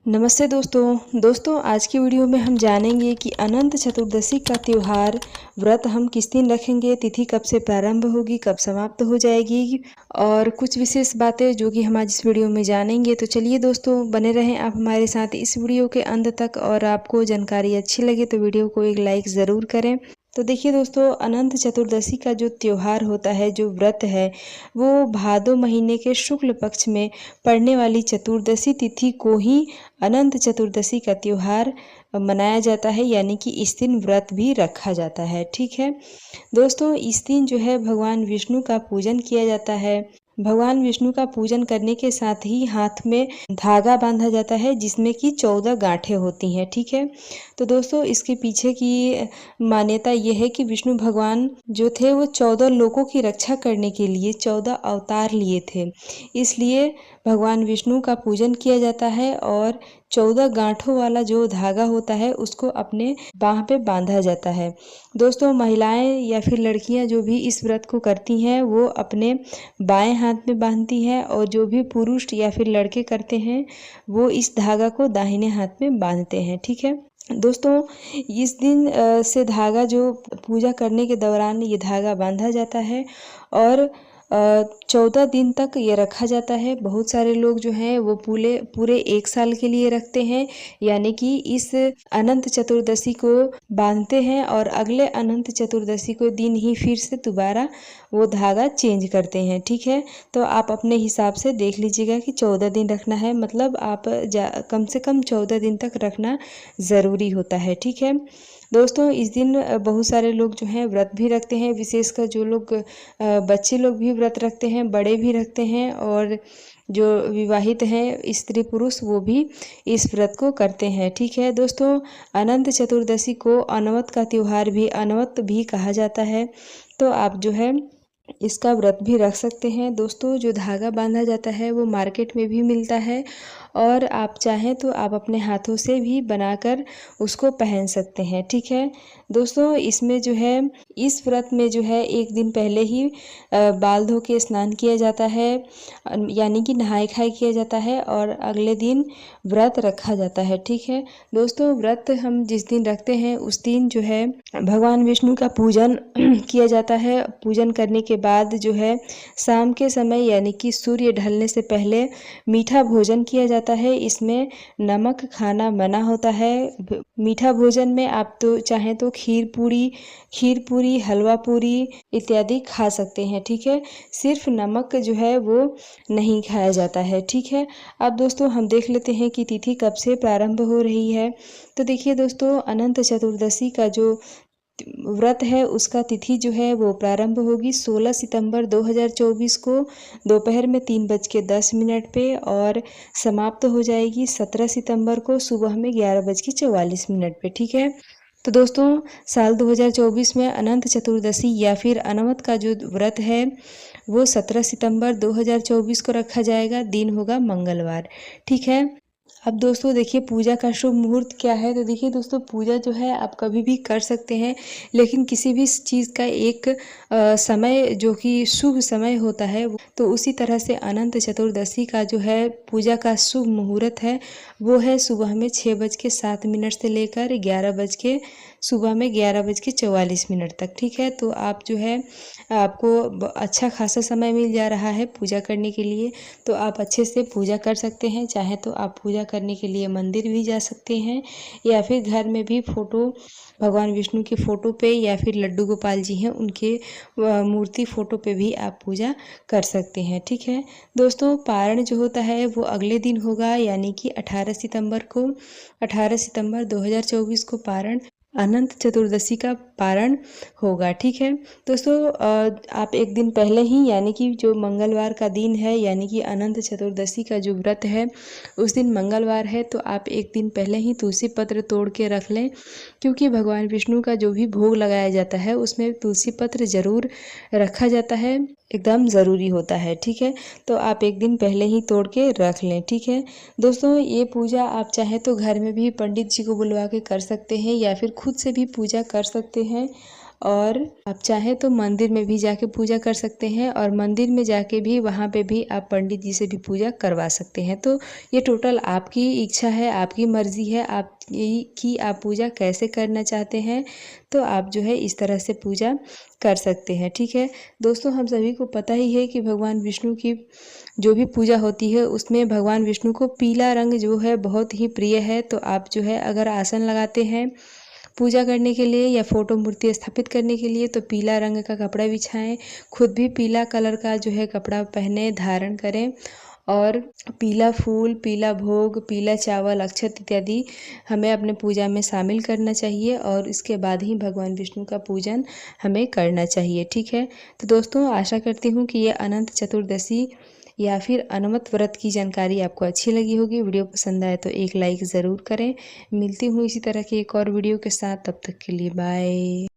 नमस्ते दोस्तों आज की वीडियो में हम जानेंगे कि अनंत चतुर्दशी का त्यौहार व्रत हम किस दिन रखेंगे, तिथि कब से प्रारंभ होगी, कब समाप्त हो जाएगी और कुछ विशेष बातें जो कि हम आज इस वीडियो में जानेंगे। तो चलिए दोस्तों, बने रहें आप हमारे साथ इस वीडियो के अंत तक। और आपको जानकारी अच्छी लगे तो वीडियो को एक लाइक ज़रूर करें। तो देखिए दोस्तों, अनंत चतुर्दशी का जो त्यौहार होता है, जो व्रत है, वो भादो महीने के शुक्ल पक्ष में पड़ने वाली चतुर्दशी तिथि को ही अनंत चतुर्दशी का त्यौहार मनाया जाता है, यानी कि इस दिन व्रत भी रखा जाता है। ठीक है दोस्तों, इस दिन जो है भगवान विष्णु का पूजन किया जाता है। भगवान विष्णु का पूजन करने के साथ ही हाथ में धागा बांधा जाता है, जिसमें कि 14 गांठें होती हैं। ठीक है, तो दोस्तों इसके पीछे की मान्यता यह है कि विष्णु भगवान जो थे वो 14 लोकों की रक्षा करने के लिए 14 अवतार लिए थे, इसलिए भगवान विष्णु का पूजन किया जाता है और 14 गांठों वाला जो धागा होता है उसको अपने बाह पे बांधा जाता है। दोस्तों, महिलाएं या फिर लड़कियां जो भी इस व्रत को करती हैं वो अपने बाएं हाथ में बांधती हैं, और जो भी पुरुष या फिर लड़के करते हैं वो इस धागा को दाहिने हाथ में बांधते हैं। ठीक है दोस्तों, इस दिन से धागा जो पूजा करने के दौरान ये धागा बांधा जाता है और 14 दिन तक ये रखा जाता है। बहुत सारे लोग जो हैं वो पूरे 1 साल के लिए रखते हैं, यानी कि इस अनंत चतुर्दशी को बांधते हैं और अगले अनंत चतुर्दशी को दिन ही फिर से दोबारा वो धागा चेंज करते हैं। ठीक है, तो आप अपने हिसाब से देख लीजिएगा कि 14 दिन रखना है, मतलब आप कम से कम 14 दिन तक रखना ज़रूरी होता है। ठीक है दोस्तों, इस दिन बहुत सारे लोग जो हैं व्रत भी रखते हैं, विशेषकर जो लोग बच्चे लोग भी व्रत रखते हैं, बड़े भी रखते हैं, और जो विवाहित हैं स्त्री पुरुष वो भी इस व्रत को करते हैं। ठीक है दोस्तों, अनंत चतुर्दशी को अनवत का त्यौहार भी अनवत भी कहा जाता है, तो आप जो है इसका व्रत भी रख सकते हैं। दोस्तों, जो धागा बांधा जाता है वो मार्केट में भी मिलता है, और आप चाहें तो आप अपने हाथों से भी बनाकर उसको पहन सकते हैं। ठीक है दोस्तों, इसमें जो है इस व्रत में जो है एक दिन पहले ही बाल धो के स्नान किया जाता है, यानी कि नहाय खाय किया जाता है, और अगले दिन व्रत रखा जाता है। ठीक है दोस्तों, व्रत हम जिस दिन रखते हैं उस दिन जो है भगवान विष्णु का पूजन किया जाता है। पूजन करने के बाद जो है शाम के समय, यानी कि सूर्य ढलने से पहले मीठा भोजन किया जाता है। इसमें नमक खाना मना होता है। मीठा भोजन में आप तो चाहें तो खीर पूरी, हलवा पूरी इत्यादि खा सकते हैं। ठीक है, सिर्फ नमक जो है वो नहीं खाया जाता है। ठीक है, अब दोस्तों हम देख लेते हैं कि तिथि कब से प्रारंभ हो रही है। तो देखिए दोस्तों, अनंत चतुर्दशी का जो व्रत है उसका तिथि जो है वो प्रारंभ होगी 16 सितंबर 2024 को दोपहर में 3:10 पे, और समाप्त हो जाएगी 17 सितंबर को सुबह में 11:44 पे। ठीक है, तो दोस्तों साल 2024 में अनंत चतुर्दशी या फिर अनवत का जो व्रत है वो 17 सितंबर 2024 को रखा जाएगा। दिन होगा मंगलवार। ठीक है, अब दोस्तों देखिए पूजा का शुभ मुहूर्त क्या है। तो देखिए दोस्तों, पूजा जो है आप कभी भी कर सकते हैं, लेकिन किसी भी चीज़ का एक समय जो कि शुभ समय होता है, तो उसी तरह से अनंत चतुर्दशी का जो है पूजा का शुभ मुहूर्त है वो है सुबह में 6:07 से लेकर सुबह में 11:44 तक। ठीक है, तो आप जो है आपको अच्छा खासा समय मिल जा रहा है पूजा करने के लिए, तो आप अच्छे से पूजा कर सकते हैं। चाहे तो आप पूजा करने के लिए मंदिर भी जा सकते हैं, या फिर घर में भी भगवान विष्णु के फोटो पे, या फिर लड्डू गोपाल जी हैं उनके मूर्ति फोटो पे भी आप पूजा कर सकते हैं। ठीक है दोस्तों, पारण जो होता है वो अगले दिन होगा, यानी कि 18 सितंबर 2024 को पारण अनंत चतुर्दशी का पारण होगा। ठीक है दोस्तों, आप एक दिन पहले ही, यानी कि जो मंगलवार का दिन है, यानी कि अनंत चतुर्दशी का जो व्रत है उस दिन मंगलवार है, तो आप एक दिन पहले ही तुलसी पत्र तोड़ के रख लें, क्योंकि भगवान विष्णु का जो भी भोग लगाया जाता है उसमें तुलसी पत्र ज़रूर रखा जाता है, एकदम ज़रूरी होता है। ठीक है, तो आप एक दिन पहले ही तोड़ के रख लें। ठीक है दोस्तों, ये पूजा आप चाहें तो घर में भी पंडित जी को बुलवा के कर सकते हैं, या फिर खुद से भी पूजा कर सकते हैं। और आप चाहें तो मंदिर में भी जाके पूजा कर सकते हैं और मंदिर में जाके भी वहाँ पे भी आप पंडित जी से भी पूजा करवा सकते हैं। तो ये टोटल आपकी इच्छा है, आपकी मर्ज़ी है, आप यही कि आप पूजा कैसे करना चाहते हैं, तो आप जो है इस तरह से पूजा कर सकते हैं। ठीक है दोस्तों, हम सभी को पता ही है कि भगवान विष्णु की जो भी पूजा होती है उसमें भगवान विष्णु को पीला रंग जो है बहुत ही प्रिय है। तो आप जो है अगर आसन लगाते हैं पूजा करने के लिए या फोटो मूर्ति स्थापित करने के लिए तो पीला रंग का कपड़ा बिछाएं, खुद भी पीला कलर का जो है कपड़ा पहने धारण करें और पीला फूल, पीला भोग, पीला चावल, अक्षत इत्यादि हमें अपने पूजा में शामिल करना चाहिए और इसके बाद ही भगवान विष्णु का पूजन हमें करना चाहिए। ठीक है, तो दोस्तों आशा करती हूँ कि ये अनंत चतुर्दशी या फिर अनुमत व्रत की जानकारी आपको अच्छी लगी होगी। वीडियो पसंद आए तो एक लाइक ज़रूर करें। मिलती हूँ इसी तरह की एक और वीडियो के साथ, तब तक के लिए बाय।